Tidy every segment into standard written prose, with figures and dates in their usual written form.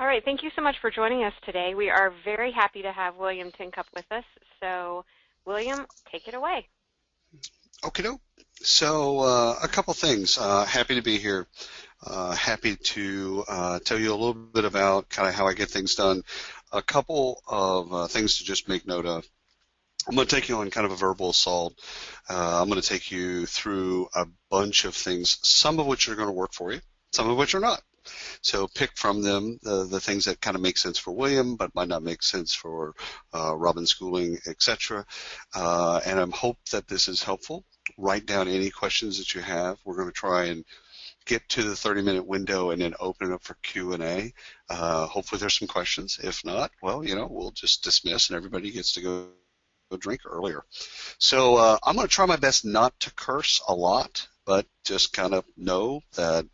All right, thank you so much for joining us today. We are very happy to have William Tincup with us. So, William, take it away. Okay, doke. So, a couple things. Happy to be here. Happy to tell you a little bit about kind of how I get things done. A couple of things to just make note of. I'm going to take you on kind of a verbal assault. I'm going to take you through a bunch of things, some of which are going to work for you, some of which are not. So pick from them the things that kind of make sense for William, but might not make sense for Robin Schooling, etc. And I hope that this is helpful. Write down any questions that you have. We're going to try and get to the 30-minute window and then open it up for Q&A. Hopefully there's some questions. If not, well, we'll just dismiss and everybody gets to go drink earlier. So I'm going to try my best not to curse a lot, but just kind of know that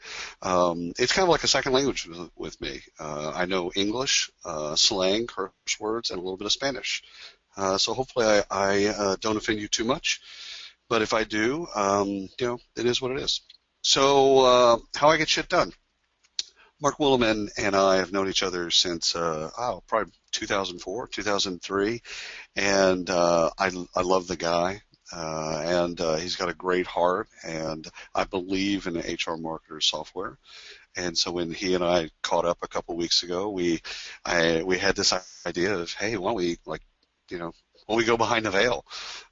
it's kind of like a second language with me. I know English, slang, curse words, and a little bit of Spanish. So hopefully I don't offend you too much. But if I do, it is what it is. So how I get shit done. Mark Williman and I have known each other since probably 2004, 2003, and I love the guy, and he's got a great heart, and I believe in the HR marketer software. And so when he and I caught up a couple weeks ago, we had this idea of, hey, why don't we when we go behind the veil.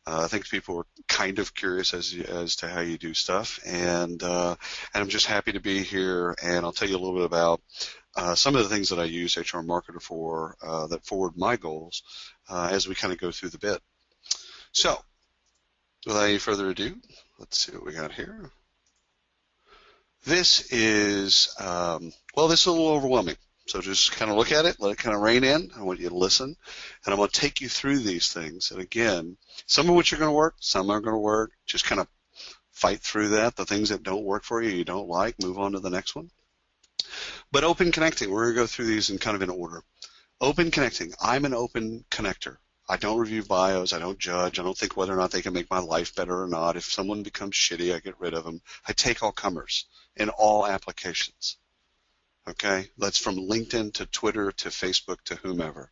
I think people were kind of curious as to how you do stuff, and I'm just happy to be here, and I'll tell you a little bit about some of the things that I use HR Marketer for that forward my goals as we kind of go through the bit. So, without any further ado, let's see what we got here. This is, this is a little overwhelming. So just kind of look at it, let it kind of rain in. I want you to listen, and I'm going to take you through these things. And again, some of which are going to work, some aren't going to work. Just kind of fight through that. The things that don't work for you, you don't like, move on to the next one. But open connecting, we're going to go through these in kind of in order. Open connecting, I'm an open connector. I don't review bios, I don't judge, I don't think whether or not they can make my life better or not. If someone becomes shitty, I get rid of them. I take all comers in all applications. Okay, that's from LinkedIn to Twitter to Facebook to whomever.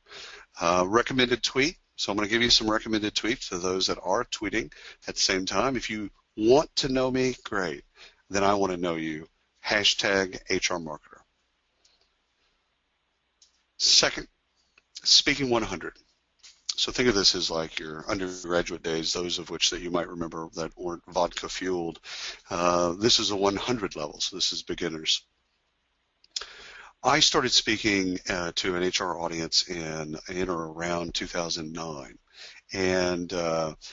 Recommended tweet. So I'm going to give you some recommended tweets to those that are tweeting at the same time. If you want to know me, great. Then I want to know you. Hashtag HR Marketer. Second, speaking 100. So think of this as like your undergraduate days, those of which that you might remember that weren't vodka fueled. This is a 100 level, so this is beginners. I started speaking to an HR audience in or around 2009. And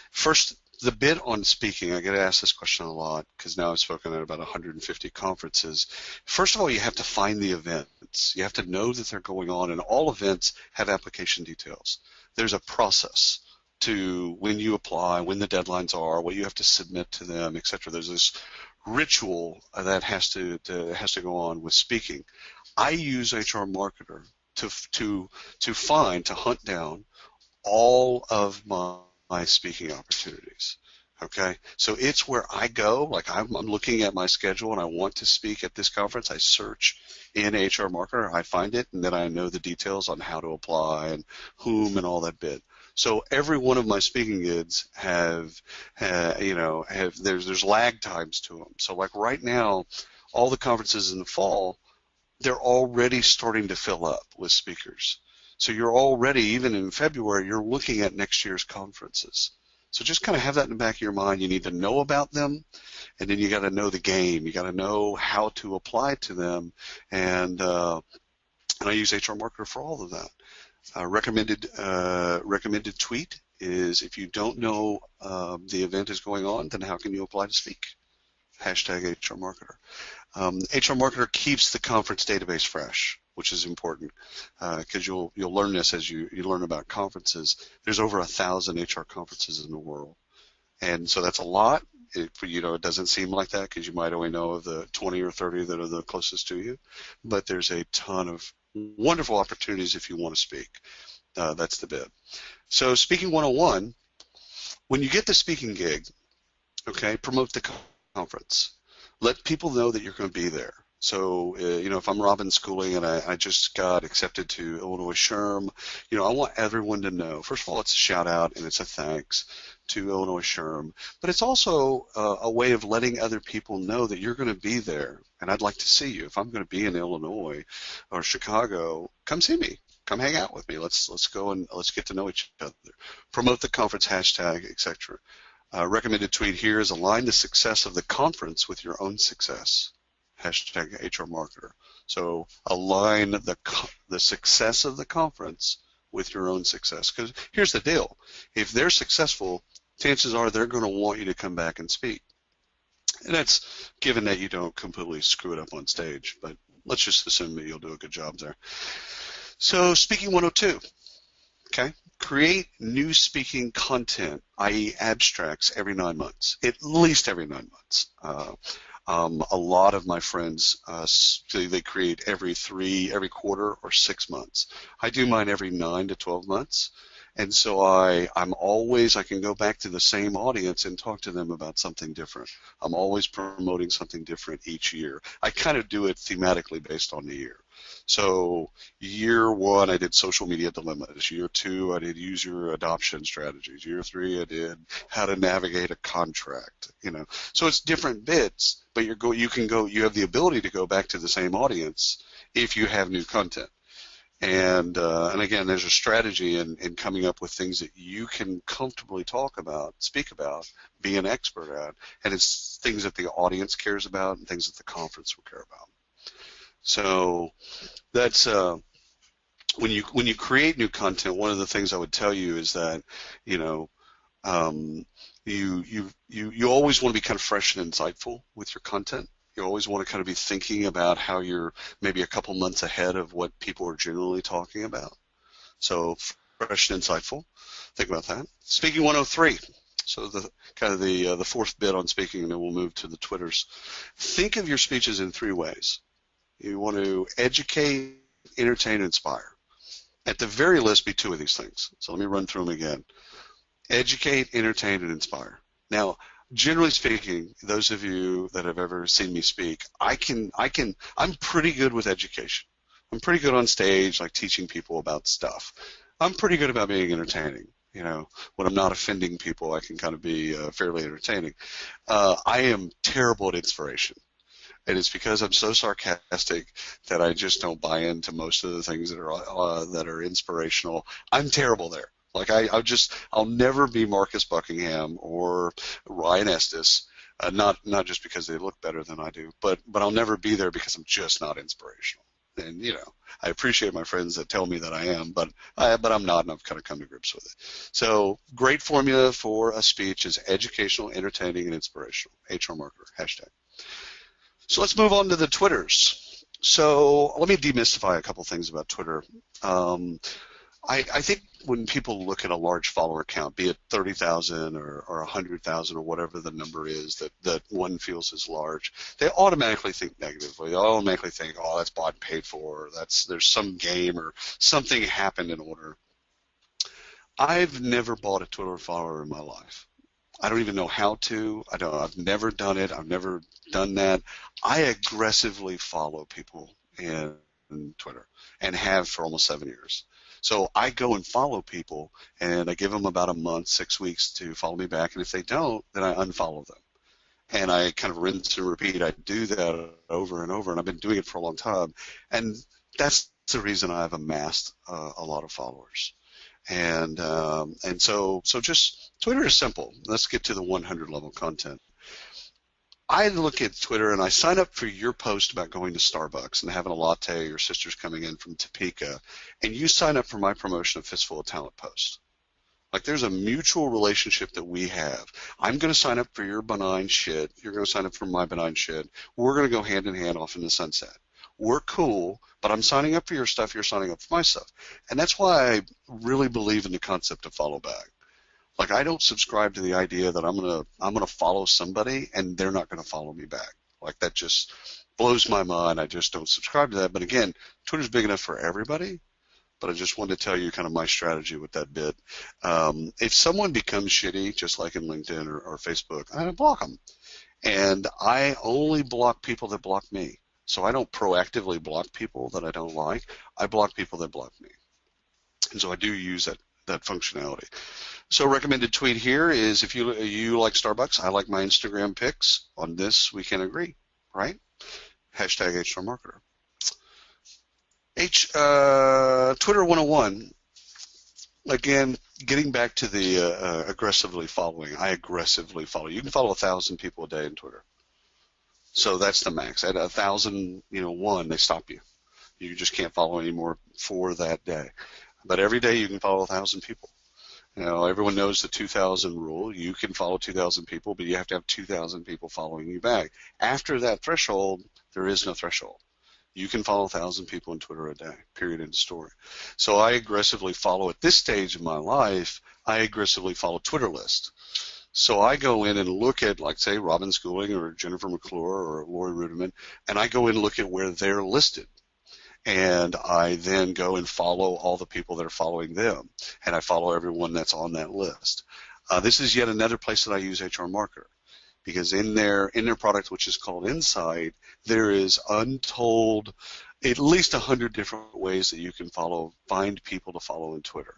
first, the bit on speaking, I get asked this question a lot because now I've spoken at about 150 conferences. First of all, you have to find the events. You have to know that they're going on, and all events have application details. There's a process to when you apply, when the deadlines are, what you have to submit to them, etc. There's this ritual that has to go on with speaking. I use HR Marketer to hunt down all of my speaking opportunities. Okay, so it's where I go. Like I'm looking at my schedule and I want to speak at this conference. I search in HR Marketer, I find it, and then I know the details on how to apply and whom and all that bit. So every one of my speaking gigs there's lag times to them. So like right now, all the conferences in the fall, they're already starting to fill up with speakers. So you're already, even in February, you're looking at next year's conferences. So just kind of have that in the back of your mind. You need to know about them, and then you got to know the game. You got to know how to apply to them, and I use HR Marketer for all of that. Recommended tweet is if you don't know the event is going on, then how can you apply to speak? Hashtag HR Marketer. HR Marketer keeps the conference database fresh, which is important because you'll learn this as you learn about conferences. There's over 1,000 HR conferences in the world, and so that's a lot. It doesn't seem like that because you might only know of the 20 or 30 that are the closest to you, but there's a ton of wonderful opportunities if you want to speak. That's the bit. So speaking 101, when you get the speaking gig, okay, promote the conference. Let people know that you're going to be there. So, if I'm Robin Schooling and I just got accepted to Illinois SHRM, I want everyone to know, first of all, it's a shout out and it's a thanks to Illinois SHRM, but it's also a way of letting other people know that you're going to be there and I'd like to see you. If I'm going to be in Illinois or Chicago, come see me. Come hang out with me. Let's go and let's get to know each other. Promote the conference hashtag, etc. Recommended tweet here is align the success of the conference with your own success. Hashtag HR marketer. So align the success of the conference with your own success. Because here's the deal. If they're successful, chances are they're going to want you to come back and speak. And that's given that you don't completely screw it up on stage. But let's just assume that you'll do a good job there. So speaking 102. Okay. Create new speaking content, i.e. abstracts, every 9 months, at least every 9 months. A lot of my friends, they create every quarter or 6 months. I do mine every 9 to 12 months. And so I can go back to the same audience and talk to them about something different. I'm always promoting something different each year. I kind of do it thematically based on the year. So year 1, I did social media dilemmas. Year 2, I did user adoption strategies. Year 3, I did how to navigate a contract. So it's different bits, but you have the ability to go back to the same audience if you have new content. And again, there's a strategy in coming up with things that you can comfortably talk about, speak about, be an expert at, and it's things that the audience cares about and things that the conference will care about. So that's when you create new content. One of the things I would tell you is that you always want to be kind of fresh and insightful with your content. You always want to kind of be thinking about how you're maybe a couple months ahead of what people are generally talking about. So fresh and insightful. Think about that. Speaking 103. So the fourth bit on speaking, and then we'll move to the Twitters. Think of your speeches in 3 ways. You want to educate, entertain, and inspire. At the very least, be 2 of these things. So let me run through them again. Educate, entertain, and inspire. Now, generally speaking, those of you that have ever seen me speak, I'm pretty good with education. I'm pretty good on stage, like teaching people about stuff. I'm pretty good about being entertaining. When I'm not offending people, I can kind of be fairly entertaining. I am terrible at inspiration. And it's because I'm so sarcastic that I just don't buy into most of the things that are inspirational. I'm terrible there. Like I'll never be Marcus Buckingham or Ryan Estes, not just because they look better than I do, but I'll never be there because I'm just not inspirational. And I appreciate my friends that tell me that I am, but I'm not, and I've kind of come to grips with it. So great formula for a speech is educational, entertaining, and inspirational. HR marketer hashtag. So let's move on to the Twitters. So let me demystify a couple things about Twitter. I think when people look at a large follower count, be it 30,000 or 100,000 or whatever the number is that one feels is large, they automatically think negatively. They automatically think, oh, that's bought and paid for, there's some game or something happened in order. I've never bought a Twitter follower in my life. I don't even know how to. I've never done it. I've never done that. I aggressively follow people in Twitter and have for almost 7 years. So I go and follow people, and I give them about a month, 6 weeks to follow me back. And if they don't, then I unfollow them. And I kind of rinse and repeat. I do that over and over, and I've been doing it for a long time. And that's the reason I've amassed a lot of followers. And so just Twitter is simple. Let's get to the 100 level content. I look at Twitter and I sign up for your post about going to Starbucks and having a latte, your sister's coming in from Topeka, and you sign up for my promotion of Fistful of Talent post. Like there's a mutual relationship that we have. I'm going to sign up for your benign shit. You're going to sign up for my benign shit. We're going to go hand in hand off in the sunset. We're cool, but I'm signing up for your stuff. You're signing up for my stuff. And that's why I really believe in the concept of follow back. Like I don't subscribe to the idea that I'm gonna follow somebody and they're not gonna follow me back. Like that just blows my mind. I just don't subscribe to that. But again, Twitter's big enough for everybody. But I just wanted to tell you kind of my strategy with that bit. If someone becomes shitty, just like in LinkedIn or Facebook, I block them. And I only block people that block me. So I don't proactively block people that I don't like. I block people that block me. And so I do use that functionality. So recommended tweet here is if you like Starbucks, I like my Instagram pics. On this, we can agree, right? Hashtag HR Marketer. Twitter 101. Again, getting back to the aggressively following. I aggressively follow. You can follow 1,000 people a day in Twitter. So that's the max. At 1,001, they stop you. You just can't follow anymore for that day. But every day you can follow 1,000 people. You know, everyone knows the 2,000 rule. You can follow 2,000 people, but you have to have 2,000 people following you back. After that threshold, there is no threshold. You can follow 1,000 people on Twitter a day, period, end of story. So I aggressively follow, at this stage of my life, I aggressively follow Twitter lists. So I go in and look at, like, say, Robin Schooling or Jennifer McClure or Lori Rudiman, and I go in and look at where they're listed. And I then go and follow all the people that are following them, and I follow everyone that's on that list. This is yet another place that I use HR Marketer, because in their product, which is called Insight, there is untold, at least 100 different ways that you can find people to follow in Twitter.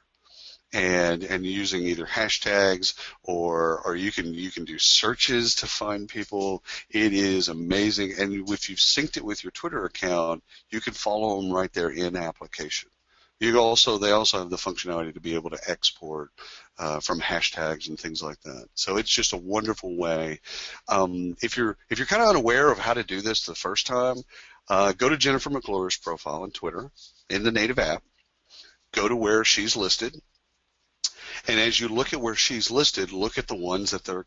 And using either hashtags or you can do searches to find people. It is amazing. And if you've synced it with your Twitter account, you can follow them right there in application. They also have the functionality to be able to export from hashtags and things like that. So it's just a wonderful way. If you're kind of unaware of how to do this the first time, go to Jennifer McClure's profile on Twitter in the native app. Go to where she's listed. And as you look at where she's listed, look at the ones that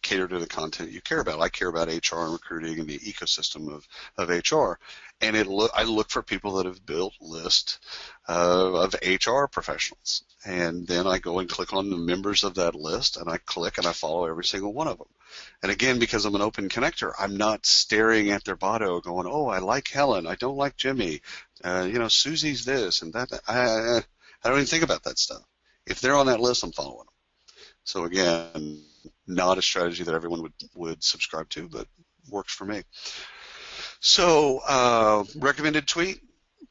cater to the content you care about. I care about HR and recruiting and the ecosystem of HR. And I look for people that have built lists of HR professionals. And then I go and click on the members of that list, and I click and I follow every single one of them. And again, because I'm an open connector, I'm not staring at their bio going, oh, I like Helen, I don't like Jimmy, Susie's this and that. I don't even think about that stuff. If they're on that list, I'm following them. So again, not a strategy that everyone would subscribe to, but works for me. So recommended tweet,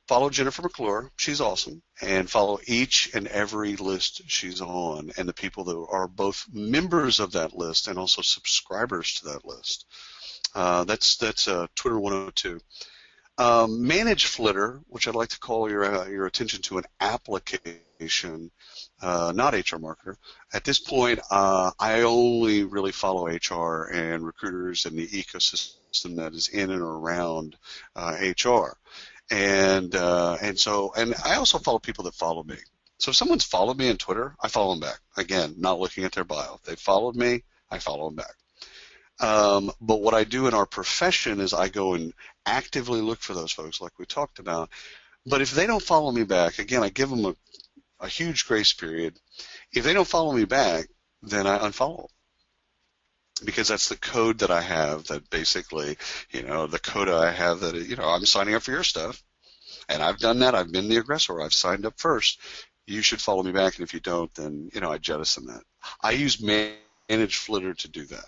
follow Jennifer McClure. She's awesome. And follow each and every list she's on and the people that are both members of that list and also subscribers to that list. That's Twitter 102. Manage Flitter, which I'd like to call your attention to an application, not HR Marketer. At this point, I only really follow HR and recruiters and the ecosystem that is in and around HR, and I also follow people that follow me. So if someone's followed me on Twitter, I follow them back. Again, not looking at their bio. If they followed me, I follow them back. But what I do in our profession is I go and actively look for those folks like we talked about. But if they don't follow me back, again, I give them a huge grace period. If they don't follow me back, then I unfollow them. Because that's the code that I have that basically, the code I have that, I'm signing up for your stuff. And I've done that. I've been the aggressor. I've signed up first. You should follow me back. And if you don't, then, I jettison that. I use Manage Flitter to do that.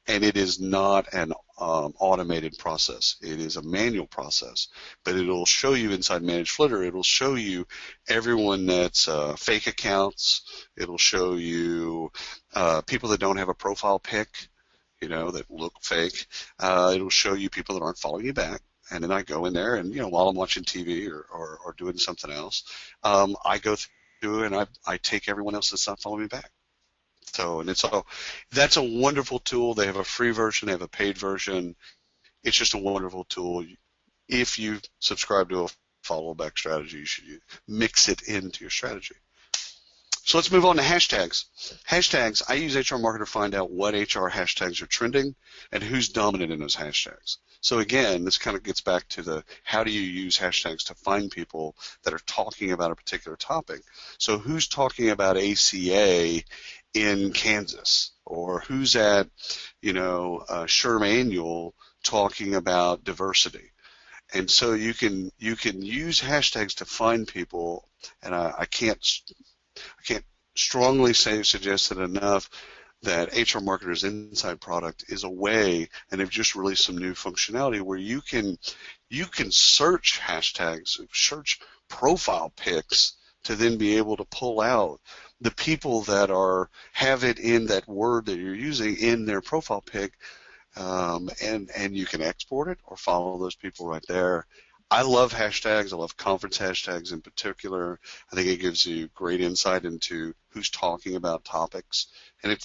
And it is not an automated process. It is a manual process. But it'll show you inside Manage Flitter, it'll show you everyone that's fake accounts. It'll show you people that don't have a profile pic, that look fake. It'll show you people that aren't following you back. And then I go in there and, while I'm watching TV or doing something else, I go through and I take everyone else that's not following me back. So, that's a wonderful tool. They have a free version. They have a paid version. It's just a wonderful tool. If you subscribe to a follow-back strategy, you should mix it into your strategy. So let's move on to hashtags. Hashtags, I use HR Marketer to find out what HR hashtags are trending and who's dominant in those hashtags. So again, this kind of gets back to how do you use hashtags to find people that are talking about a particular topic. So who's talking about ACA in Kansas, or who's at, SHRM Annual talking about diversity. And so you can use hashtags to find people, and I can't strongly suggest it enough. that HR Marketer's Inside product is a way, and they've just released some new functionality where you can search hashtags, search profile pics to then be able to pull out the people that have it in that word that you're using in their profile pic, and you can export it or follow those people right there. I love hashtags. I love conference hashtags in particular. I think it gives you great insight into who's talking about topics, and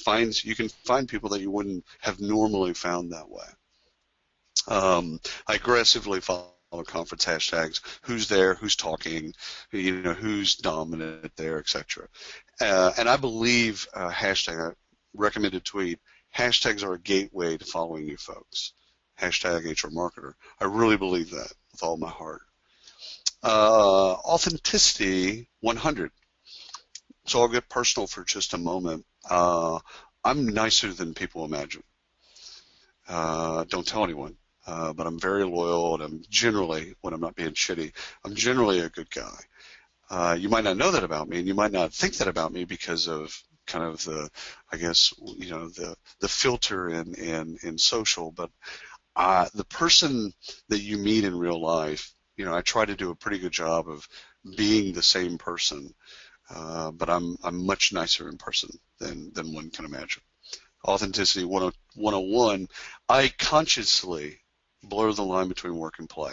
you can find people that you wouldn't have normally found that way. I aggressively follow conference hashtags, who's there, who's talking, who's dominant there, etc. And I believe hashtag recommended tweet, hashtags are a gateway to following you folks. Hashtag HR Marketer. I really believe that with all my heart. Authenticity 100. So I'll get personal for just a moment. I'm nicer than people imagine. Don't tell anyone. But I'm very loyal, and I'm generally, when I'm not being shitty, I'm generally a good guy. You might not know that about me, and you might not think that about me because of kind of the filter in social, but the person that you meet in real life, I try to do a pretty good job of being the same person, but I'm much nicer in person than one can imagine. Authenticity 101, I consciously blur the line between work and play.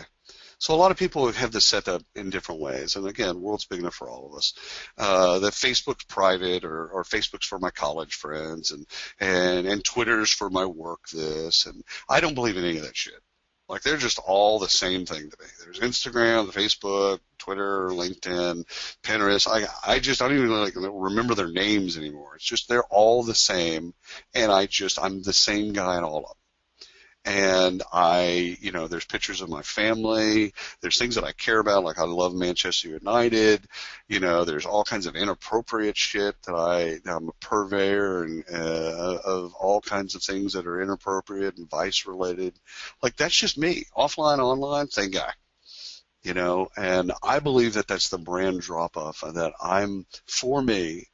So a lot of people have this set up in different ways, and again, world's big enough for all of us. That Facebook's private, or Facebook's for my college friends, and Twitter's for my work this, and I don't believe in any of that shit. Like, they're just all the same thing to me. There's Instagram, Facebook, Twitter, LinkedIn, Pinterest. I don't even remember their names anymore. It's just they're all the same, and I'm the same guy in all of them. And there's pictures of my family. There's things that I care about, like I love Manchester United. There's all kinds of inappropriate shit that I'm a purveyor of all kinds of things that are inappropriate and vice related. Like, that's just me. Offline, online, same guy. And I believe that that's the brand drop off, that for me,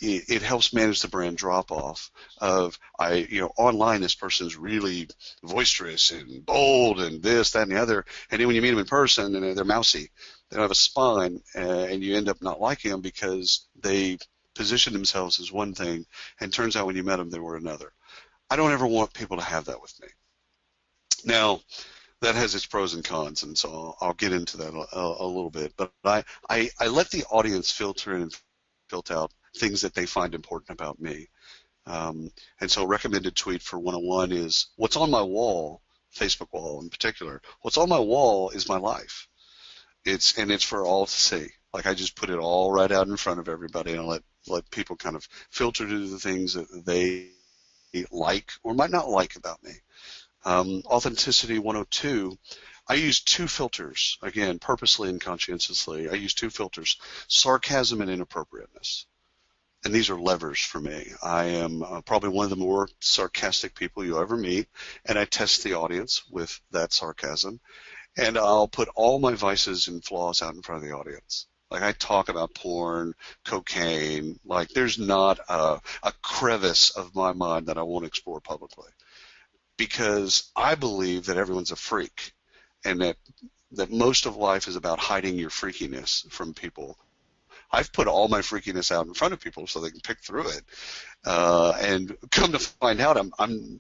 it helps manage the brand drop-off of, online this person's really boisterous and bold and this, that, and the other, and then when you meet them in person, and they're mousy, they don't have a spine, and you end up not liking them because they position themselves as one thing, and turns out when you met them, they were another. I don't ever want people to have that with me. Now, that has its pros and cons, and so I'll get into that a little bit, but I let the audience filter in and filter out things that they find important about me. And so recommended tweet for 101 is, what's on my wall, Facebook wall in particular, what's on my wall is my life. It's for all to see. Like, I just put it all right out in front of everybody, and I let people kind of filter to the things that they like or might not like about me. Authenticity 102, I use two filters, again, purposely and conscientiously. I use two filters, sarcasm and inappropriateness. And these are levers for me. I am probably one of the more sarcastic people you'll ever meet, and I test the audience with that sarcasm. And I'll put all my vices and flaws out in front of the audience. Like, I talk about porn, cocaine. Like, there's not a crevice of my mind that I won't explore publicly, because I believe that everyone's a freak, and that most of life is about hiding your freakiness from people. I've put all my freakiness out in front of people so they can pick through it, and come to find out, I'm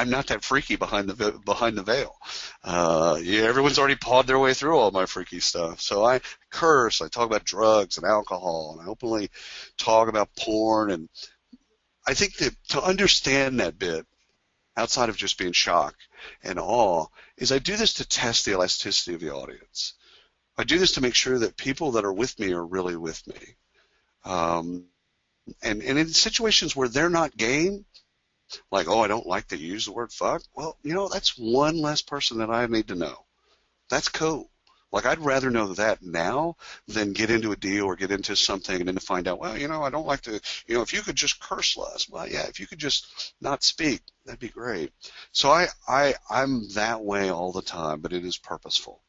not that freaky behind the veil. Everyone's already pawed their way through all my freaky stuff. So I curse, I talk about drugs and alcohol, and I openly talk about porn. And I think that to understand that bit, outside of just being shocked and awe, is I do this to test the elasticity of the audience. I do this to make sure that people that are with me are really with me. And in situations where they're not game, like, oh, I don't like to use the word fuck, well, that's one less person that I need to know. That's cool. Like, I'd rather know that now than get into a deal or get into something and then to find out, well, I don't like to, if you could just curse less. Well, yeah, if you could just not speak, that'd be great. So I'm that way all the time, but it is purposeful.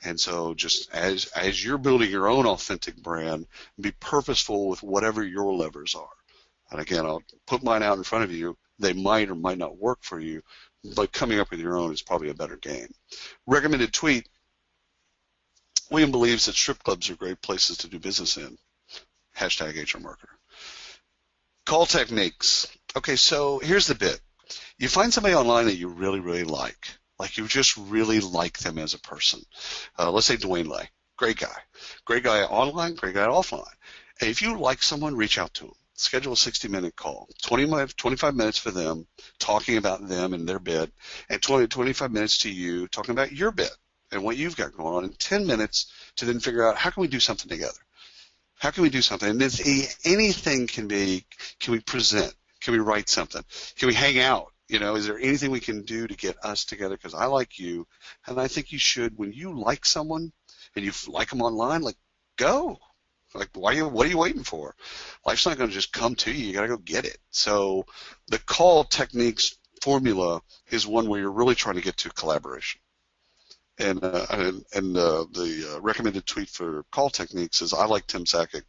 And so just as you're building your own authentic brand, be purposeful with whatever your levers are. And again, I'll put mine out in front of you. They might or might not work for you, but coming up with your own is probably a better game. Recommended tweet. William believes that strip clubs are great places to do business in. Hashtag HR marketer. Call techniques. Okay, so here's the bit. You find somebody online that you really, really like you just really like them as a person. Let's say Dwayne Lay. Great guy online, great guy offline. And if you like someone, reach out to them. Schedule a 60-minute call, 25 minutes for them, talking about them and their bit, and 25 minutes to you talking about your bit and what you've got going on, and 10 minutes to then figure out how can we do something together? How can we do something? And anything can we present? Can we write something? Can we hang out? Is there anything we can do to get us together? Because I like you, and I think you should. When you like someone and you like them online, go. What are you waiting for? Life's not going to just come to you. You got to go get it. So the call techniques formula is one where you're really trying to get to collaboration. And the recommended tweet for call techniques is I like Tim Sackett,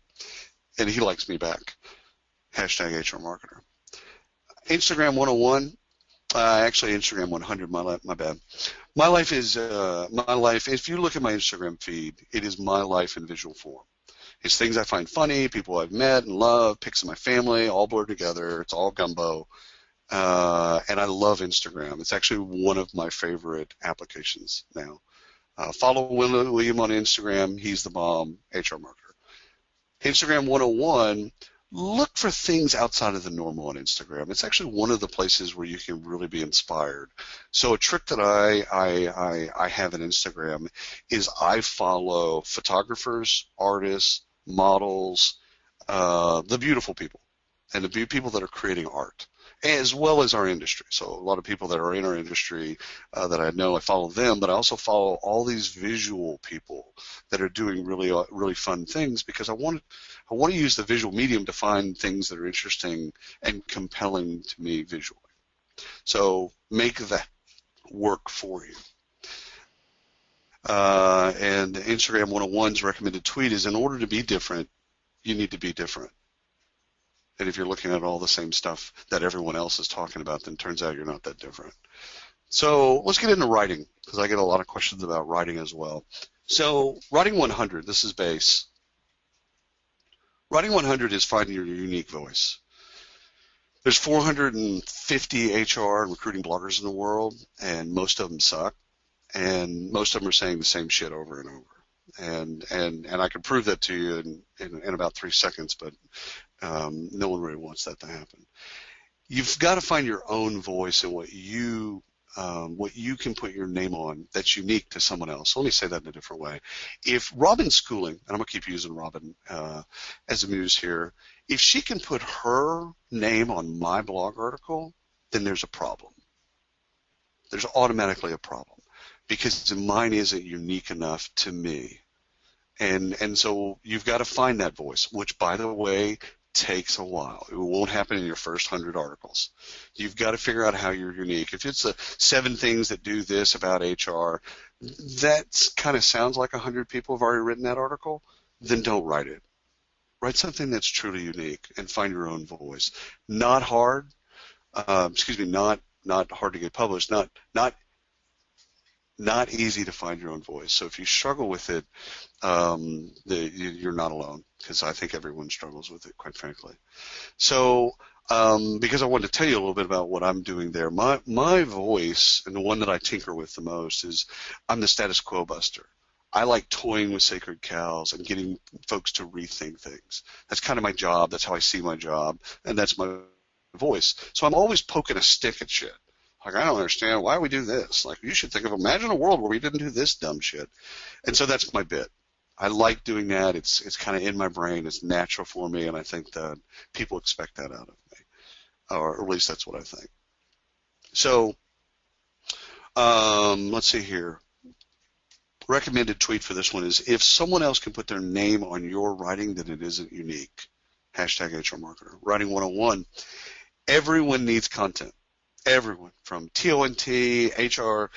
and he likes me back. Hashtag HR marketer. Instagram 101. Actually, Instagram 100. My bad. My life is my life. If you look at my Instagram feed, it is my life in visual form. It's things I find funny, people I've met and love, pics of my family, all blurred together. It's all gumbo. And I love Instagram. It's actually one of my favorite applications now. Follow William on Instagram. He's the bomb. HR marketer. Instagram 101. Look for things outside of the normal on Instagram. It's actually one of the places where you can really be inspired. So a trick that I have in Instagram is I follow photographers, artists, models, the beautiful people, and the people that are creating art, as well as our industry. So a lot of people that are in our industry that I know, I follow them, but I also follow all these visual people that are doing really, really fun things because I want to use the visual medium to find things that are interesting and compelling to me visually. So make that work for you. And Instagram 101's recommended tweet is, in order to be different, you need to be different. And if you're looking at all the same stuff that everyone else is talking about, then it turns out you're not that different. So let's get into writing, because I get a lot of questions about writing as well. So writing 100, this is base. Writing 100 is finding your unique voice. There's 450 HR and recruiting bloggers in the world, and most of them suck, and most of them are saying the same shit over and over. And I can prove that to you in about 3 seconds, but no one really wants that to happen. You've got to find your own voice and what you can put your name on that's unique to someone else. Let me say that in a different way. If Robin Schooling, and I'm going to keep using Robin as a muse here, if she can put her name on my blog article, then there's a problem. There's automatically a problem because mine isn't unique enough to me. And so you've got to find that voice, which, by the way, takes a while. It won't happen in your first 100 articles. You've got to figure out how you're unique. If it's the 7 things that do this about HR, that kind of sounds like 100 people have already written that article, then don't write it. Write something that's truly unique and find your own voice. Not hard, not hard to get published, not easy to find your own voice. So if you struggle with it, you're not alone, because I think everyone struggles with it, quite frankly. So because I wanted to tell you a little bit about what I'm doing there, my voice, and the one that I tinker with the most, is I'm the status quo buster. I like toying with sacred cows and getting folks to rethink things. That's kind of my job. That's how I see my job, and that's my voice. So I'm always poking a stick at shit. Like, I don't understand why we do this. Like, you should imagine a world where we didn't do this dumb shit. And so that's my bit. I like doing that. It's kind of in my brain. It's natural for me, and I think that people expect that out of me, or at least that's what I think. So let's see here. Recommended tweet for this one is, if someone else can put their name on your writing, then it isn't unique. Hashtag HR marketer. Writing 101. Everyone needs content. Everyone, from TONT, HR,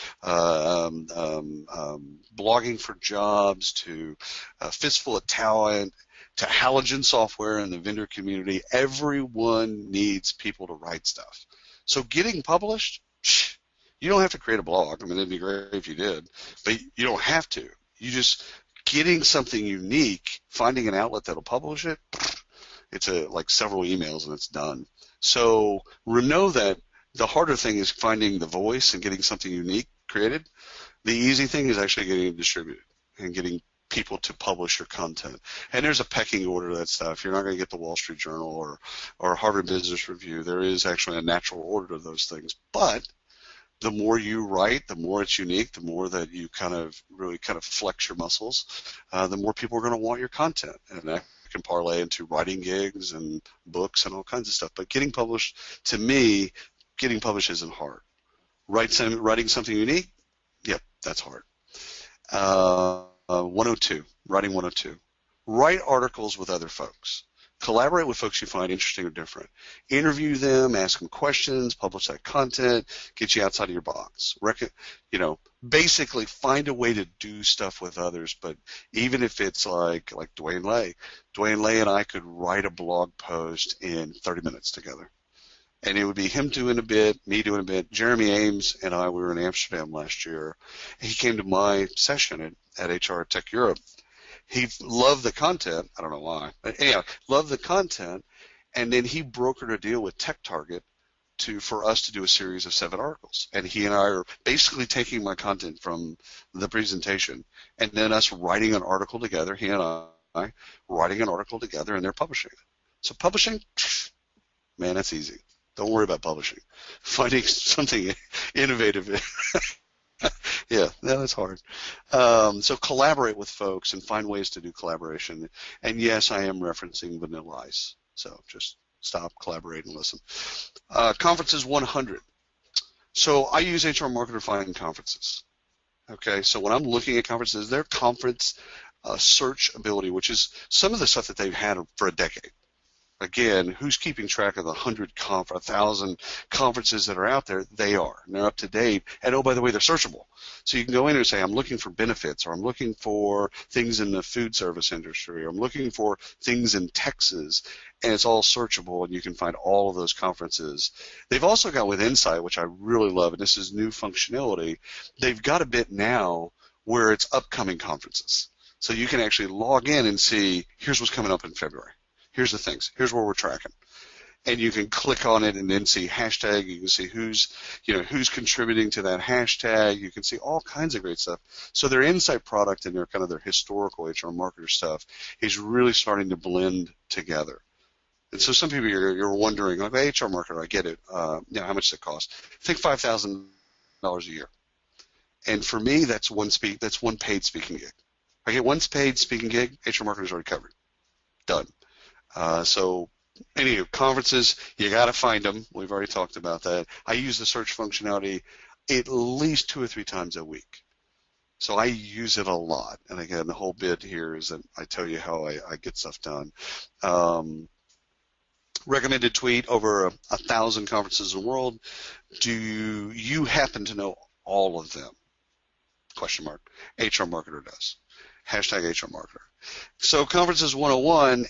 blogging for jobs, to Fistful of Talent. to halogen software and the vendor community. Everyone needs people to write stuff. So getting published, you don't have to create a blog. I mean, it'd be great if you did, but you don't have to. You just getting something unique, finding an outlet that'll publish it, it's like several emails and it's done. So know that the harder thing is finding the voice and getting something unique created. The easy thing is actually getting it distributed and getting people to publish your content. And there's a pecking order to that stuff. You're not going to get the Wall Street Journal or Harvard Business Review. There is actually a natural order to those things. But the more you write, the more it's unique, the more that you really flex your muscles, the more people are going to want your content. And that can parlay into writing gigs and books and all kinds of stuff. But getting published, to me, getting published isn't hard. Writing something unique, yep, that's hard. 102, writing 102. Write articles with other folks. Collaborate with folks you find interesting or different. Interview them, ask them questions, publish that content, get you outside of your box. Basically find a way to do stuff with others, but even if it's like Dwayne Lay and I could write a blog post in 30 minutes together. And it would be him doing a bit, me doing a bit. Jeremy Ames and I, we were in Amsterdam last year. He came to my session at HR Tech Europe. He loved the content. I don't know why. But anyhow, loved the content. And then he brokered a deal with TechTarget for us to do a series of 7 articles. And he and I are basically taking my content from the presentation and then us writing an article together, he and I writing an article together, and they're publishing it. So publishing, man, that's easy. Don't worry about publishing. Finding something innovative, yeah, that's hard. So collaborate with folks and find ways to do collaboration. And yes, I am referencing Vanilla Ice. So just stop, collaborate, and listen. Conferences 100. So I use HR Marketer to find conferences. Okay, so when I'm looking at conferences, their conference search ability, which is some of the stuff that they've had for a decade. Again, who's keeping track of the 1,000 conferences that are out there? They are, and they're up to date. And oh, by the way, they're searchable. So you can go in and say, I'm looking for benefits, or I'm looking for things in the food service industry, or I'm looking for things in Texas, and it's all searchable, and you can find all of those conferences. They've also got with Insight, which I really love, and this is new functionality, they've got a bit now where it's upcoming conferences. So you can actually log in and see, here's what's coming up in February. Here's the things. Here's where we're tracking. And you can click on it and then see hashtag. You can see who's contributing to that hashtag. You can see all kinds of great stuff. So their Insight product and their historical HR marketer stuff is really starting to blend together. And so some people you're wondering, like, HR marketer, I get it. How much does it cost? I think $5,000 a year. And for me, that's one paid speaking gig. I get one paid speaking gig. HR marketer's already covered. Done. So any conferences, you got to find them. We've already talked about that. I use the search functionality at least 2 or 3 times a week. So I use it a lot. And again, the whole bit here is that I tell you how I get stuff done. Recommended tweet, over 1,000 conferences in the world. Do you happen to know all of them? Question mark. HR Marketer does. Hashtag HR Marketer. So Conferences 101,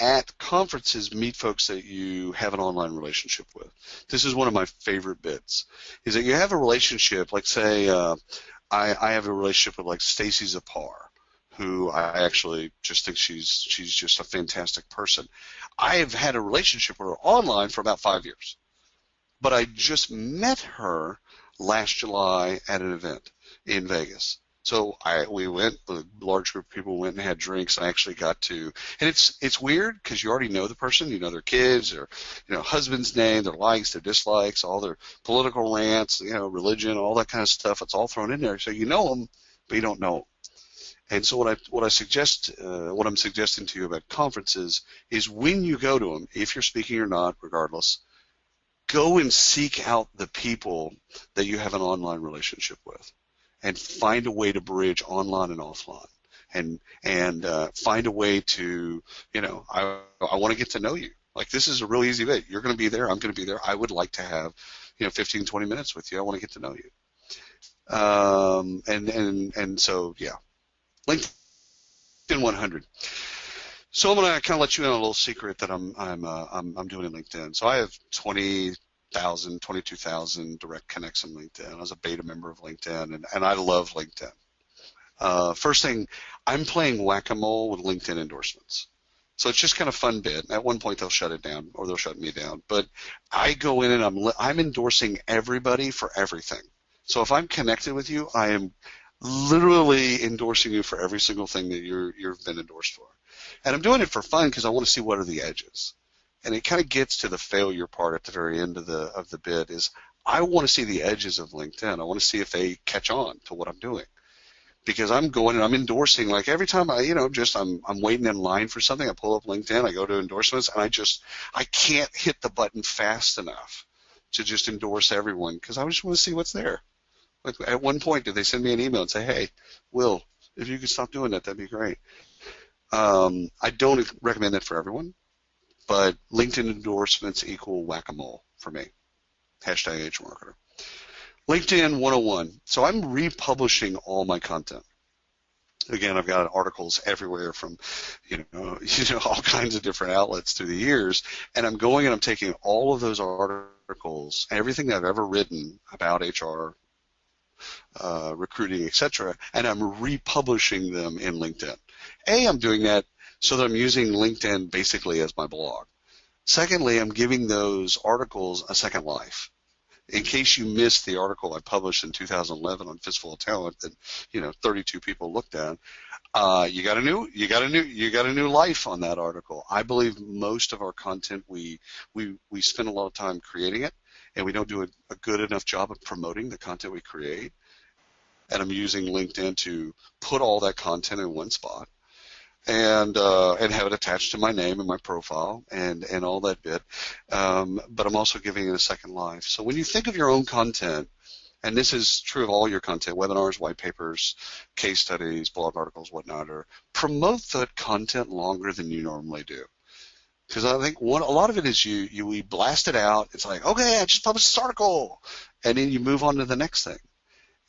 at conferences, meet folks that you have an online relationship with. This is one of my favorite bits, is that you have a relationship, like say I have a relationship with like Stacy Zapar, who I actually just think she's just a fantastic person. I have had a relationship with her online for about 5 years, but I just met her last July at an event in Vegas. So we went, a large group of people went and had drinks, and I actually got to, and it's weird because you already know the person, you know their kids, their husband's name, their likes, their dislikes, all their political rants, religion, all that kind of stuff. It's all thrown in there, so you know them, but you don't know them. And so what I'm suggesting to you about conferences is when you go to them, if you're speaking or not, regardless, go and seek out the people that you have an online relationship with. And find a way to bridge online and offline, and find a way to, I want to get to know you. Like, this is a real easy bit. You're going to be there. I'm going to be there. I would like to have, 15, 20 minutes with you. I want to get to know you. And so, yeah. LinkedIn 100. So I'm gonna kind of let you in on a little secret that I'm doing in LinkedIn. So I have 20,000, 22,000 direct connects in LinkedIn. I was a beta member of LinkedIn, and I love LinkedIn. First thing, I'm playing whack-a-mole with LinkedIn endorsements. So it's just kind of fun bit. At one point they'll shut it down, or they'll shut me down. But I go in and I'm endorsing everybody for everything. So if I'm connected with you, I am literally endorsing you for every single thing that you've been endorsed for. And I'm doing it for fun because I want to see what are the edges. And it kind of gets to the failure part at the very end of the bit is I want to see the edges of LinkedIn. I want to see if they catch on to what I'm doing. Because I'm going and I'm endorsing, like every time I'm waiting in line for something, I pull up LinkedIn, I go to endorsements, and I can't hit the button fast enough to just endorse everyone because I just want to see what's there. Like at one point, did they send me an email and say, hey, Will, if you could stop doing that, that'd be great. I don't recommend that for everyone, but LinkedIn endorsements equal whack-a-mole for me. #HMarketer. LinkedIn 101. So I'm republishing all my content. Again, I've got articles everywhere from, all kinds of different outlets through the years, and I'm going and I'm taking all of those articles, everything I've ever written about HR, recruiting, etc., and I'm republishing them in LinkedIn. I'm doing that so that I'm using LinkedIn basically as my blog. Secondly, I'm giving those articles a second life. In case you missed the article I published in 2011 on Fistful of Talent that 32 people looked at, you got a new life on that article. I believe most of our content we spend a lot of time creating it, and we don't do a good enough job of promoting the content we create. And I'm using LinkedIn to put all that content in one spot. And have it attached to my name and my profile and all that bit. But I'm also giving it a second life. So when you think of your own content, and this is true of all your content, webinars, white papers, case studies, blog articles, whatnot, or promote that content longer than you normally do. Because I think a lot of it is we blast it out. It's like, okay, I just published this article. And then you move on to the next thing.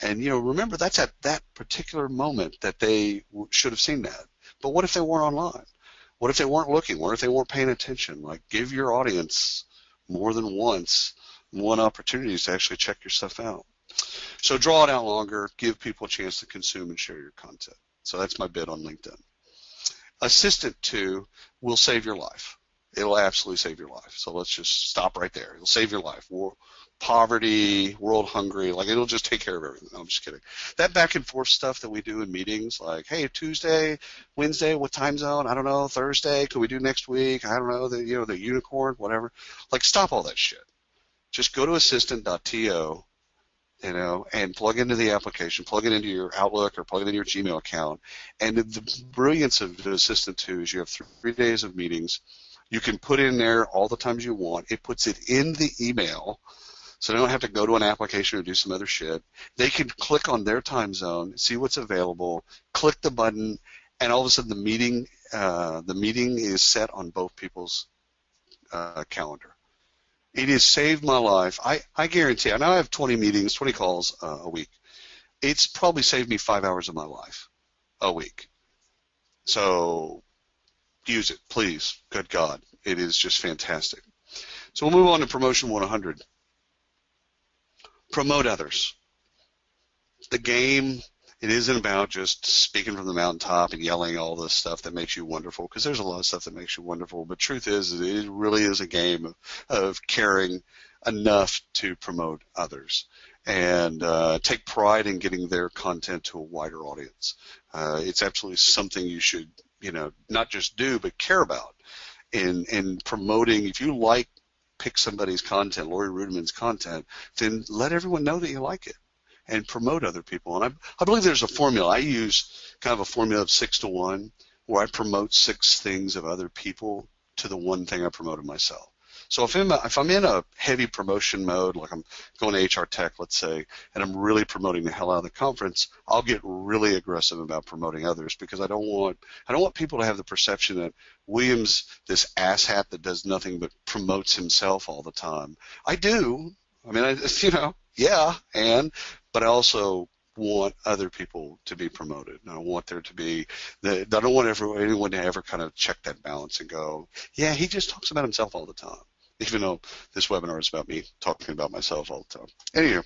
And, remember, that's at that particular moment that they should have seen that. But what if they weren't online? What if they weren't looking? What if they weren't paying attention? Like, give your audience more than one opportunity to actually check your stuff out. So draw it out longer, give people a chance to consume and share your content. So that's my bit on LinkedIn. Assistant 2 will save your life. It'll absolutely save your life. So let's just stop right there. It'll save your life. Poverty, world hungry, like it'll just take care of everything. No, I'm just kidding. That back and forth stuff that we do in meetings, like, hey, Tuesday, Wednesday, what time zone? I don't know. Thursday, could we do next week? I don't know. The unicorn, whatever. Like, stop all that shit. Just go to assistant.to, and plug into the application, plug it into your Outlook or plug it into your Gmail account. And the brilliance of the Assistant 2 is you have 3 days of meetings. You can put in there all the times you want. It puts it in the email. So they don't have to go to an application or do some other shit. They can click on their time zone, see what's available, click the button, and all of a sudden the meeting is set on both people's calendar. It has saved my life. I guarantee. I know I have 20 meetings, 20 calls a week. It's probably saved me 5 hours of my life a week. So use it, please. Good God. It is just fantastic. So we'll move on to Promotion 100. Promote others. The game, it isn't about just speaking from the mountaintop and yelling all this stuff that makes you wonderful, because there's a lot of stuff that makes you wonderful, but truth is, it really is a game of caring enough to promote others and take pride in getting their content to a wider audience. It's absolutely something you should, not just do, but care about in promoting. If you pick somebody's content, Lori Rudiman's content, then let everyone know that you like it and promote other people. And I believe there's a formula. I use kind of a formula of 6 to 1 where I promote 6 things of other people to the one thing I promoted myself. So if I'm in a heavy promotion mode, like I'm going to HR Tech, let's say, and I'm really promoting the hell out of the conference, I'll get really aggressive about promoting others, because I don't want people to have the perception that William's this asshat that does nothing but promotes himself all the time. I do. I mean, but I also want other people to be promoted. And I want there to be, I don't want anyone to ever kind of check that balance and go, yeah, he just talks about himself all the time, even though this webinar is about me talking about myself all the time. Anyway,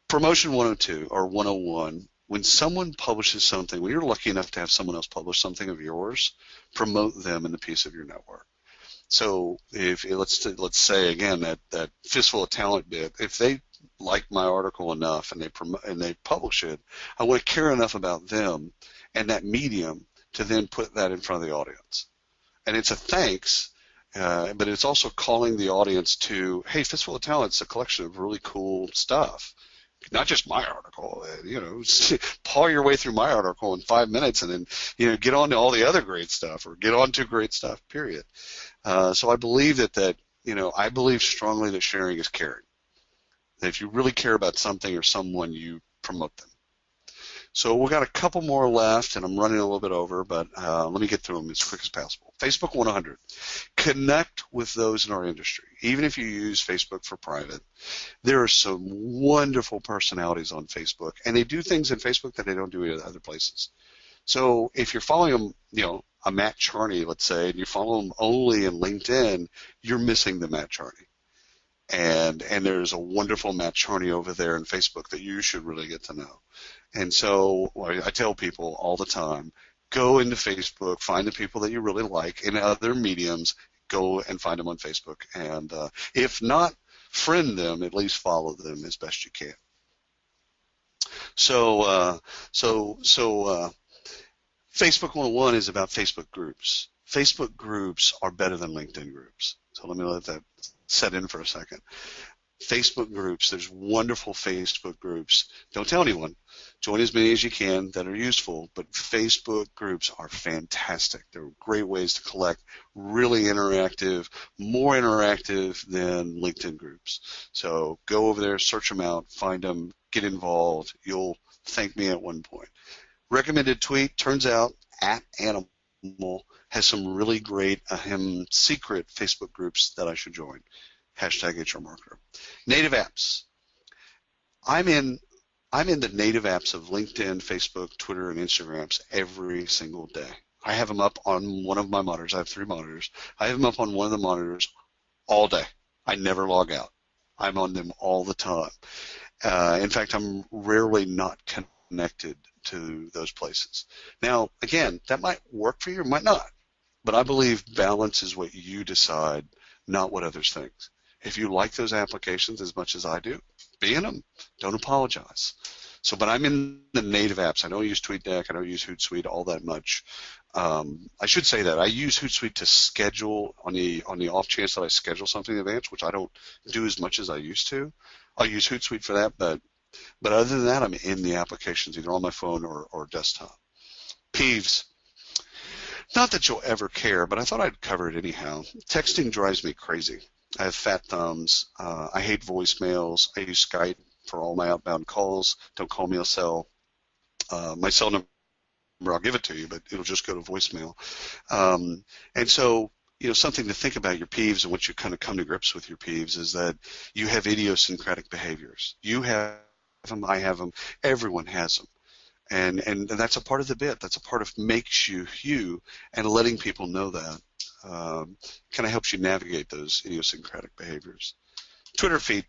promotion 102 or 101, when someone publishes something, when you're lucky enough to have someone else publish something of yours, promote them in the piece of your network. So if let's say again that fistful of talent bit, if they like my article enough and they publish it, I want to care enough about them and that medium to then put that in front of the audience. And it's a thanks, but it's also calling the audience to, hey, Fistful of Talent's a collection of really cool stuff. Not just my article, paw your way through my article in 5 minutes and then, get on to all the other great stuff or get on to great stuff, period. So I believe I believe strongly that sharing is caring. That if you really care about something or someone, you promote them. So we've got a couple more left, and I'm running a little bit over, but let me get through them as quick as possible. Facebook 100. Connect with those in our industry. Even if you use Facebook for private, there are some wonderful personalities on Facebook, and they do things in Facebook that they don't do in other places. So if you're following them, a Matt Charney, let's say, and you follow them only in LinkedIn, you're missing the Matt Charney. And there's a wonderful Matt Charney over there in Facebook that you should really get to know. And so I tell people all the time, go into Facebook, find the people that you really like in other mediums, go and find them on Facebook. And if not friend them, at least follow them as best you can. So Facebook 101 is about Facebook groups. Facebook groups are better than LinkedIn groups. So let me let that set in for a second. Facebook groups, there's wonderful Facebook groups. Don't tell anyone. Join as many as you can that are useful, but Facebook groups are fantastic. They're great ways to collect, really interactive, more interactive than LinkedIn groups. So go over there, search them out, find them, get involved. You'll thank me at one point. Recommended tweet, turns out @Animal has some really great secret Facebook groups that I should join. #HRMarketer. Native apps. I'm in the native apps of LinkedIn, Facebook, Twitter, and Instagrams every single day. I have them up on one of my monitors. I have 3 monitors. I have them up on one of the monitors all day. I never log out. I'm on them all the time. In fact, I'm rarely not connected to those places. Now, again, that might work for you, it might not. But I believe balance is what you decide, not what others think. If you like those applications as much as I do, be in them. Don't apologize. So, but I'm in the native apps. I don't use TweetDeck. I don't use Hootsuite all that much. I should say that I use Hootsuite to schedule on the off chance that I schedule something in advance, which I don't do as much as I used to. I'll use Hootsuite for that, but other than that, I'm in the applications either on my phone or desktop. Peeves. Not that you'll ever care, but I thought I'd cover it anyhow. Texting drives me crazy. I have fat thumbs. I hate voicemails. I use Skype for all my outbound calls. Don't call me a cell. My cell number, I'll give it to you, but it'll just go to voicemail. And so, something to think about your peeves and what you kind of come to grips with your peeves is that you have idiosyncratic behaviors. You have them, I have them, everyone has them. And that's a part of the bit. That's a part of makes you you, and letting people know that kind of helps you navigate those idiosyncratic behaviors. Twitter feed.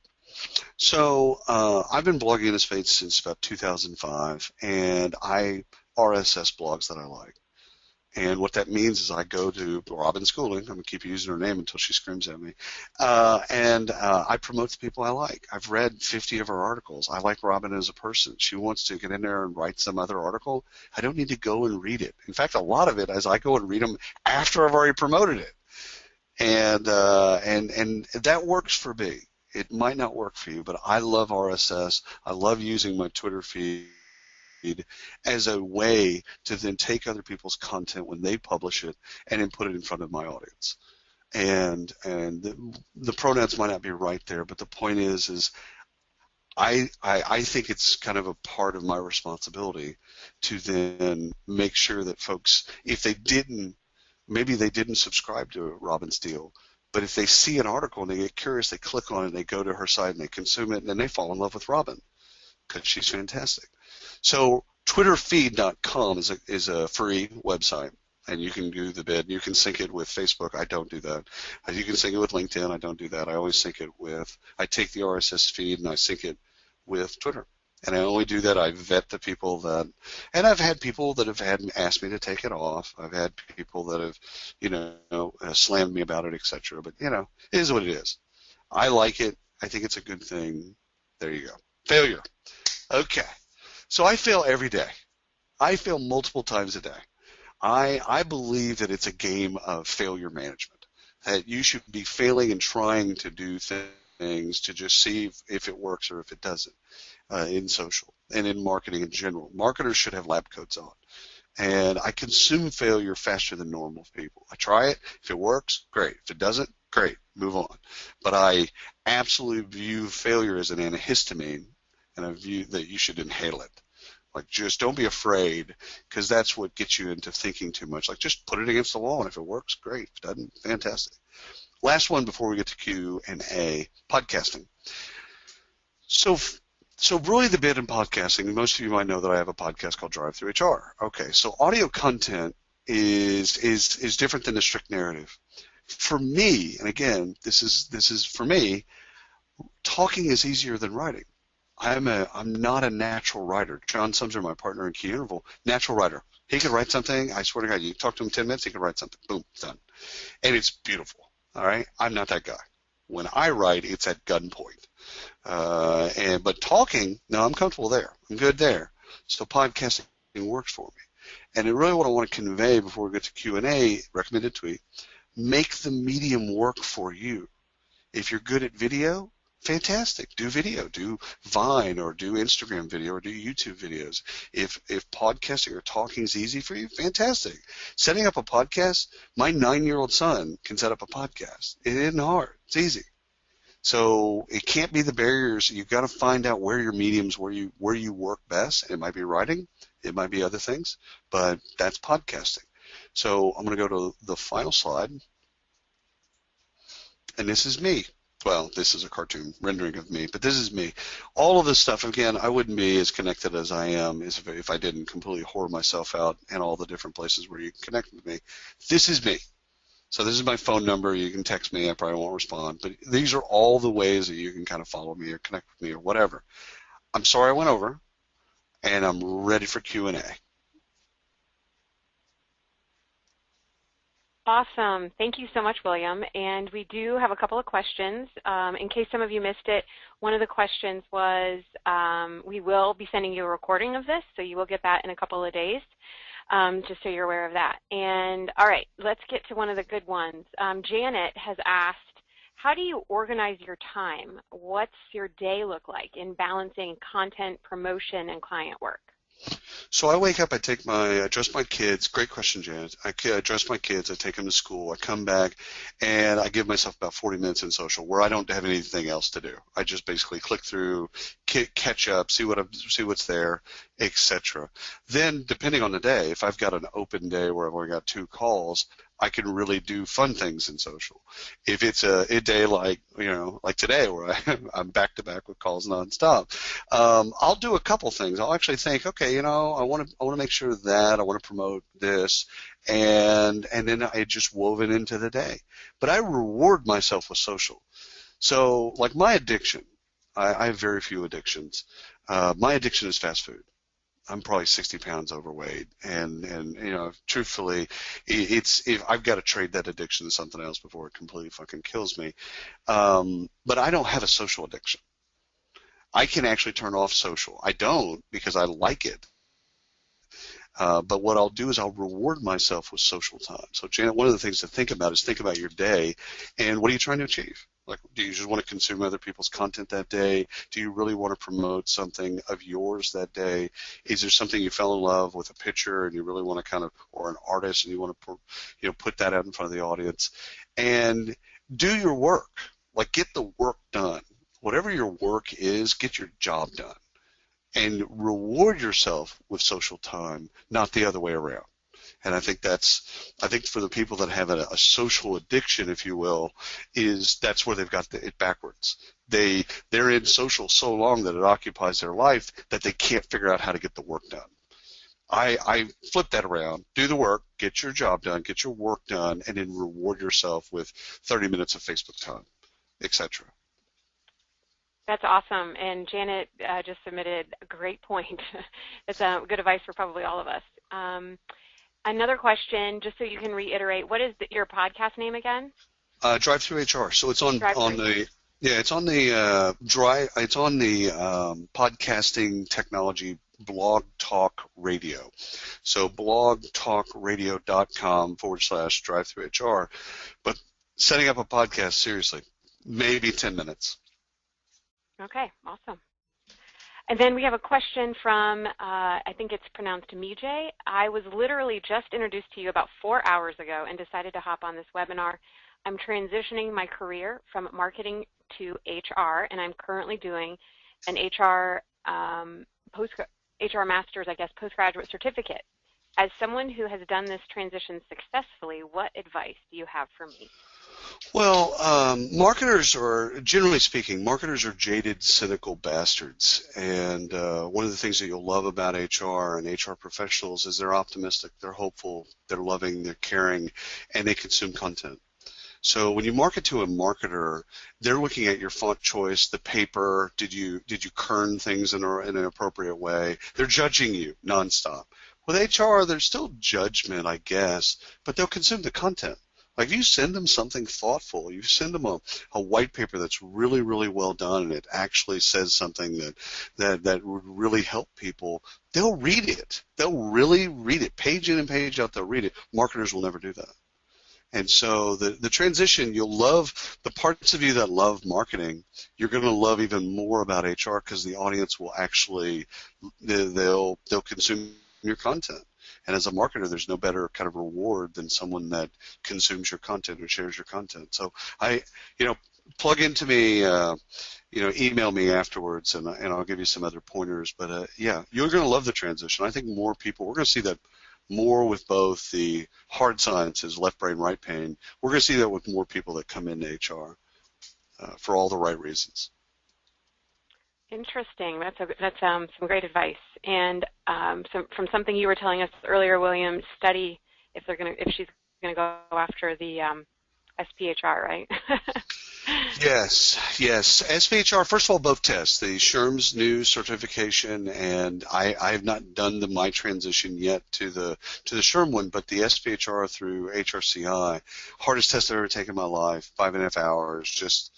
So I've been blogging in this space since about 2005, and I RSS blogs that I like. And what that means is I go to Robin Schooling. I'm going to keep using her name until she screams at me. And I promote the people I like. I've read 50 of her articles. I like Robin as a person. She wants to get in there and write some other article. I don't need to go and read it. In fact, a lot of it is I go and read them after I've already promoted it. And that works for me. It might not work for you, but I love RSS. I love using my Twitter feed as a way to then take other people's content when they publish it and then put it in front of my audience. And the pronouns might not be right there, but the point is I think it's kind of a part of my responsibility to then make sure that folks, if they didn't, maybe they didn't subscribe to Robin's deal, but if they see an article and they get curious, they click on it, and they go to her site and they consume it, and then they fall in love with Robin. because she's fantastic. So twitterfeed.com is a free website, and you can do the bid. You can sync it with Facebook. I don't do that. You can sync it with LinkedIn. I don't do that. I always sync it with, I take the RSS feed and I sync it with Twitter. And I only do that. I vet the people that, and I've had people that have asked me to take it off. I've had people that have, slammed me about it, etc. But, it is what it is. I like it. I think it's a good thing. There you go. Failure. Okay. So I fail every day. I fail multiple times a day. I believe that it's a game of failure management, that you should be failing and trying to do things to just see if it works or if it doesn't. In social and in marketing in general. Marketers should have lab coats on. And I consume failure faster than normal people. I try it. If it works, great. If it doesn't, great. Move on. But I absolutely view failure as an antihistamine, and I view that you should inhale it. Like, just don't be afraid, because that's what gets you into thinking too much. Like, just put it against the wall, and if it works, great. If it doesn't, fantastic. Last one before we get to Q&A, podcasting. So really the bit in podcasting, most of you might know that I have a podcast called Drive Through HR. Okay, so audio content is different than the strict narrative. For me, and again, this is for me, talking is easier than writing. I'm not a natural writer. John Sumser, my partner in Key Interval, natural writer. He could write something, I swear to God, you talk to him 10 minutes, he could write something. Boom, done. And it's beautiful, all right? I'm not that guy. When I write, it's at gunpoint. But talking, no, I'm comfortable there. I'm good there. So podcasting works for me. And really what I want to convey before we get to Q&A, recommended tweet, make the medium work for you. If you're good at video, fantastic. Do video. Do Vine or do Instagram video or do YouTube videos. If podcasting or talking is easy for you, fantastic. Setting up a podcast, my 9-year-old son can set up a podcast. It isn't hard. It's easy. So it can't be the barriers. You've got to find out where your mediums, where you work best. It might be writing, it might be other things, but that's podcasting. So I'm going to go to the final slide, and this is me. Well, this is a cartoon rendering of me, but this is me. All of this stuff, again, I wouldn't be as connected as I am if I didn't completely whore myself out in all the different places where you can connect with me. This is me. So this is my phone number. You can text me. I probably won't respond. But these are all the ways that you can kind of follow me or connect with me or whatever. I'm sorry I went over, and I'm ready for Q&A. Awesome. Thank you so much, William. And we do have a couple of questions. In case some of you missed it, one of the questions was we will be sending you a recording of this, so you will get that in a couple of days. Just so you're aware of that. And all right, let's get to one of the good ones. Janet has asked, how do you organize your time? What's your day look like in balancing content, promotion, and client work? So I wake up, I dress my kids. Great question, Janet. I dress my kids, I take them to school, I come back, and I give myself about 40 minutes in social where I don't have anything else to do. I just basically click through, catch up, see what's there, etc. Then, depending on the day, if I've got an open day where I've only got 2 calls, I can really do fun things in social. If it's a day like today where I'm back to back with calls nonstop, I'll do a couple things. I'll actually think, okay, I want to make sure that I want to promote this, and then I just wove it into the day. But I reward myself with social. So, like my addiction, I have very few addictions. My addiction is fast food. I'm probably 60 pounds overweight, and truthfully, if I've got to trade that addiction to something else before it completely fucking kills me. But I don't have a social addiction. I can actually turn off social. I don't because I like it. But what I'll do is I'll reward myself with social time. So, Janet, one of the things to think about is think about your day and what are you trying to achieve? Like, do you just want to consume other people's content that day? Do you really want to promote something of yours that day? Is there something you fell in love with, a picture, and you really want to or an artist, and you want to put that out in front of the audience? And do your work. Like, get the work done. Whatever your work is, get your job done. And reward yourself with social time, not the other way around. And I think for the people that have a social addiction, if you will, that's where they've got it backwards. they're in social so long that it occupies their life that they can't figure out how to get the work done. I flip that around. Do the work, get your job done, get your work done, and then reward yourself with 30 minutes of Facebook time, etc. That's awesome. And Janet just submitted a great point. It's good advice for probably all of us. Another question, just so you can reiterate, what is your podcast name again? Drive Through HR. So it's on the podcasting technology Blog Talk Radio. So blogtalkradio.com/Drive Through HR. But setting up a podcast, seriously, maybe 10 minutes. Okay, awesome. And then we have a question from, I think it's pronounced Mijay. I was literally just introduced to you about 4 hours ago and decided to hop on this webinar. I'm transitioning my career from marketing to HR, and I'm currently doing an HR master's, postgraduate certificate. As someone who has done this transition successfully, what advice do you have for me? Well, marketers are, generally speaking, jaded, cynical bastards. And one of the things that you'll love about HR and HR professionals is they're optimistic, they're hopeful, they're loving, they're caring, and they consume content. So when you market to a marketer, they're looking at your font choice, the paper, did you kern things in an appropriate way? They're judging you nonstop. With HR, there's still judgment, I guess, but they'll consume the content. Like, you send them something thoughtful, you send them a white paper that's really, really well done, and it actually says something that would really help people, they'll read it. They'll really read it. Page in and page out, they'll read it. Marketers will never do that. And so the transition, you'll love the parts of you that love marketing. You're going to love even more about HR because the audience will actually, they'll consume your content. And as a marketer, there's no better kind of reward than someone that consumes your content and shares your content. So plug into me, email me afterwards, and I'll give you some other pointers. But yeah, you're going to love the transition. I think more people, we're going to see that more with both the hard sciences, left brain, right brain. We're going to see that with more people that come into HR for all the right reasons. Interesting. That's some great advice. And from something you were telling us earlier, William, study if she's going to go after the SPHR, right? Yes. SPHR, first of all, both tests, the SHRM's new certification, and I have not done my transition yet to the SHRM one, but the SPHR through HRCI, hardest test I've ever taken in my life, 5.5 hours, just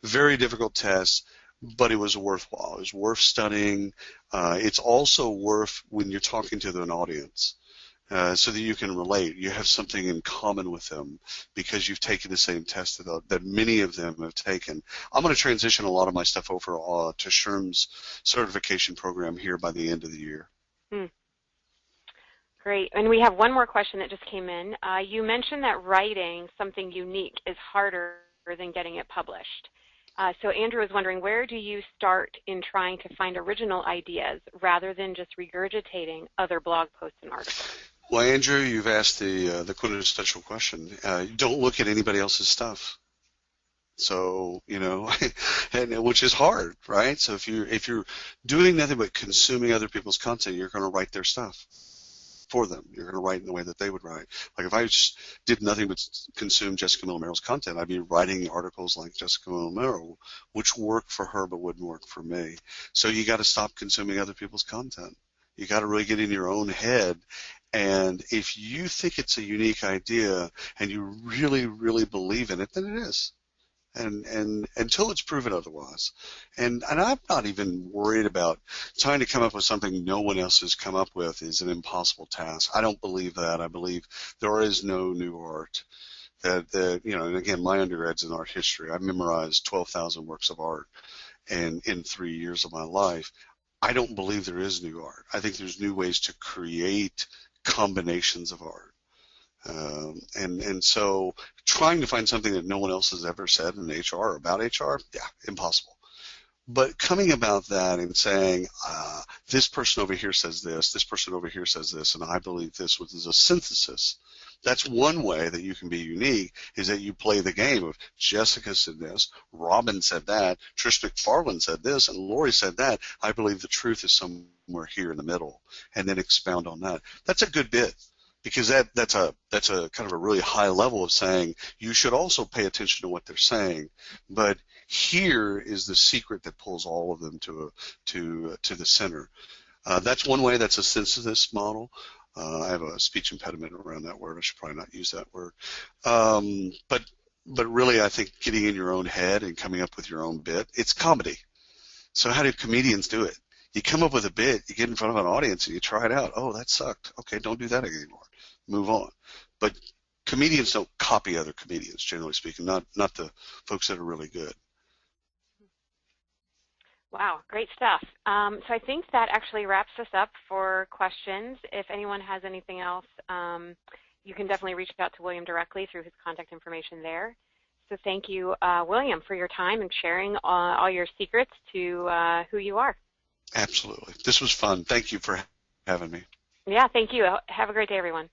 very difficult test, but it was worthwhile. It was worth studying. It's also worth when you're talking to an audience. So that you can relate. You have something in common with them because you've taken the same test that many of them have taken. I'm going to transition a lot of my stuff over to SHRM's certification program here by the end of the year. Great. And we have one more question that just came in. You mentioned that writing something unique is harder than getting it published. So Andrew is wondering, where do you start in trying to find original ideas rather than just regurgitating other blog posts and articles? Well, Andrew, you've asked the quintessential question. Don't look at anybody else's stuff. So, and which is hard, right? So if you're doing nothing but consuming other people's content, you're going to write their stuff for them. You're going to write in the way that they would write. Like if I just did nothing but consume Jessica Miller-Merrill's content, I'd be writing articles like Jessica Miller-Merrill, which work for her but wouldn't work for me. So you got to stop consuming other people's content. You got to really get in your own head. And if you think it's a unique idea and you really, really believe in it, then it is. And until it's proven otherwise. And I'm not even worried about trying to come up with something no one else has come up with is an impossible task. I don't believe that. I believe there is no new art. And again, my undergrad's in art history. I memorized 12,000 works of art in 3 years of my life. I don't believe there is new art. I think there's new ways to create combinations of art. And so trying to find something that no one else has ever said in HR about HR, yeah, impossible. But coming about that and saying, this person over here says this person over here says this, and I believe this, which is a synthesis That's one way that you can be unique, is that you play the game of Jessica said this, Robin said that, Trish McFarlane said this, and Lori said that. I believe the truth is somewhere here in the middle, and then expound on that. That's a good bit, because that's a kind of a really high level of saying you should also pay attention to what they're saying, but here is the secret that pulls all of them to the center. That's one way. That's a synthesis model. I have a speech impediment around that word. I should probably not use that word. But really, I think getting in your own head and coming up with your own bit, it's comedy. So how do comedians do it? You come up with a bit, you get in front of an audience, and you try it out. Oh, that sucked. Okay, don't do that anymore. Move on. But comedians don't copy other comedians, generally speaking, not the folks that are really good. Wow, great stuff. So I think that actually wraps us up for questions. If anyone has anything else, you can definitely reach out to William directly through his contact information there. So thank you, William, for your time and sharing all your secrets to who you are. Absolutely. This was fun. Thank you for having me. Yeah, thank you. Have a great day, everyone.